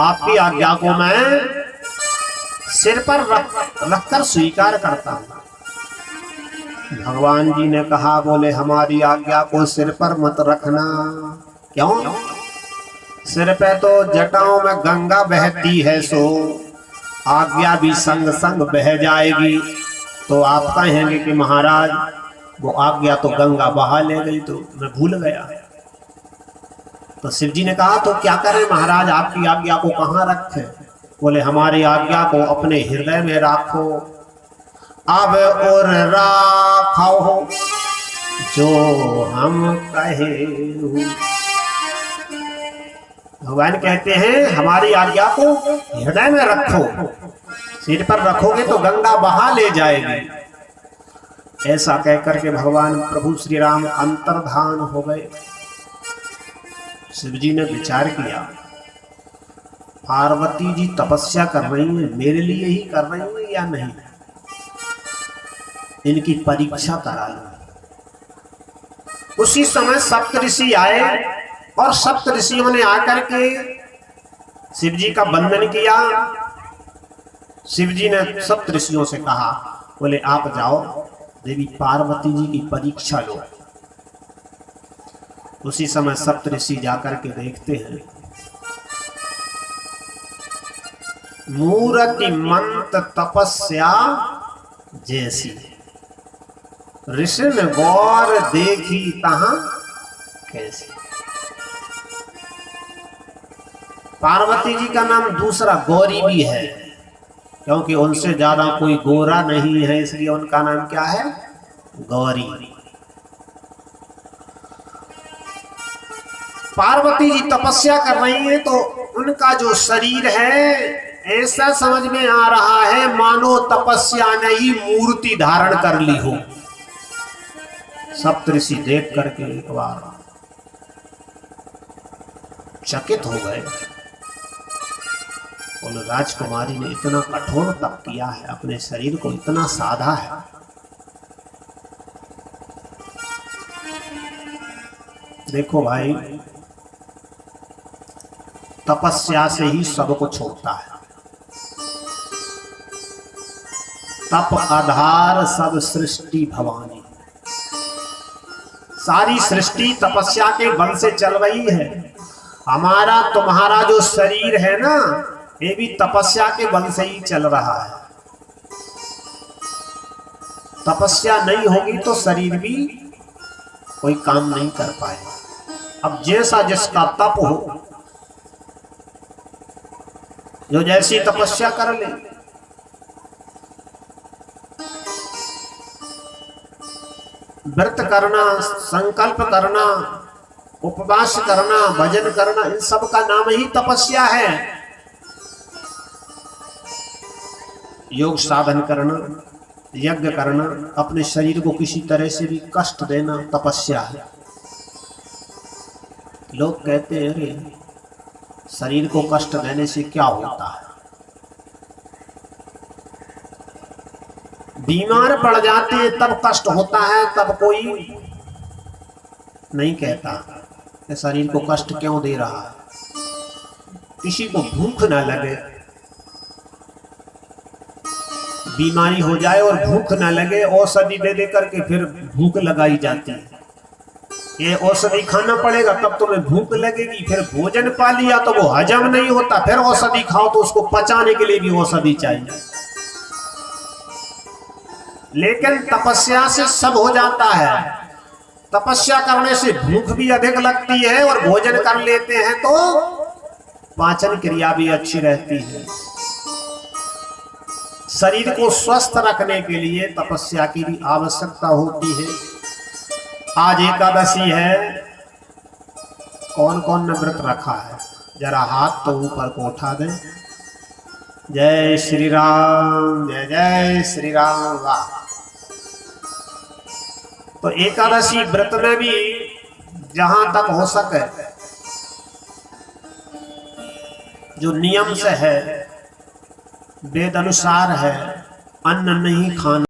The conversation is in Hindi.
आपकी आज्ञा को मैं सिर पर रखकर स्वीकार करता हूं। भगवान जी ने कहा, बोले हमारी आज्ञा को सिर पर मत रखना। क्यों? सिर पे तो जटाओं में गंगा बहती है, सो आज्ञा भी संग संग बह जाएगी। तो आप कहेंगे कि महाराज वो आज्ञा तो गंगा बहा ले गई, तो मैं भूल गया। तो शिव जी ने कहा, तो क्या करें महाराज, आपकी आज्ञा को कहाँ रखें? बोले हमारी आज्ञा को अपने हृदय में राखो। अब और राखो जो हम कहे। भगवान कहते हैं हमारी आज्ञा को हृदय में रखो, सिर पर रखोगे तो गंगा बहा ले जाएगी। ऐसा कहकर के भगवान प्रभु श्री राम अंतर्धान हो गए। शिव जी ने विचार किया, पार्वती जी तपस्या कर रही हैं, मेरे लिए ही कर रही हैं या नहीं, इनकी परीक्षा करा लो। उसी समय सप्तऋषि आए और सप्तऋषियों ने आकर के शिव जी का वंदन किया। शिव जी ने सप्तऋषियों से कहा, बोले आप जाओ देवी पार्वती जी की परीक्षा लो। उसी समय सप्तऋषि जाकर के देखते हैं, मूर्ति मंत तपस्या जैसी, ऋषि ने गौर देखी तहां कैसी। पार्वती जी का नाम दूसरा गौरी भी है, क्योंकि उनसे ज्यादा कोई गोरा नहीं है, इसलिए उनका नाम क्या है? गौरी। पार्वती जी तपस्या कर रही हैं तो उनका जो शरीर है ऐसा समझ में आ रहा है मानो तपस्या ने ही मूर्ति धारण कर ली हो। सप्तऋषि देख करके एक बार चकित हो गए। बोले राजकुमारी ने इतना कठोर तप किया है, अपने शरीर को इतना साधा है। देखो भाई, तपस्या से ही सब कुछ होता है। तप आधार सब सृष्टि भवानी, सारी सृष्टि तपस्या के बल से चल रही है। हमारा तुम्हारा जो शरीर है ना, ये भी तपस्या के बल से ही चल रहा है। तपस्या नहीं होगी तो शरीर भी कोई काम नहीं कर पाएगा। अब जैसा जिसका तप हो, जो जैसी तपस्या कर ले। व्रत करना, संकल्प करना, उपवास करना, भजन करना, इन सब का नाम ही तपस्या है। योग साधन करना, यज्ञ करना, अपने शरीर को किसी तरह से भी कष्ट देना तपस्या है। लोग कहते हैं अरे शरीर को कष्ट देने से क्या होता है, बीमार पड़ जाते हैं तब कष्ट होता है, तब कोई नहीं कहता कि शरीर को कष्ट क्यों दे रहा है। किसी को भूख ना लगे, बीमारी हो जाए और भूख ना लगे, औषधि दे दे करके फिर भूख लगाई जाती है। ये औषधि खाना पड़ेगा तब तुम्हें भूख लगेगी, फिर भोजन पा लिया तो वो हजम नहीं होता, फिर औषधि खाओ तो उसको पचाने के लिए भी औषधि चाहिए। लेकिन तपस्या से सब हो जाता है। तपस्या करने से भूख भी अधिक लगती है और भोजन कर लेते हैं तो पाचन क्रिया भी अच्छी रहती है। शरीर को स्वस्थ रखने के लिए तपस्या की भी आवश्यकता होती है। आज एकादशी है, कौन कौन ने व्रत रखा है जरा हाथ तो ऊपर को उठा दें। जय श्री राम, जय जय श्री राम। वाह। तो एकादशी व्रत में भी जहां तक हो सके जो नियम से है, वेद अनुसार है, अन्न नहीं खाना।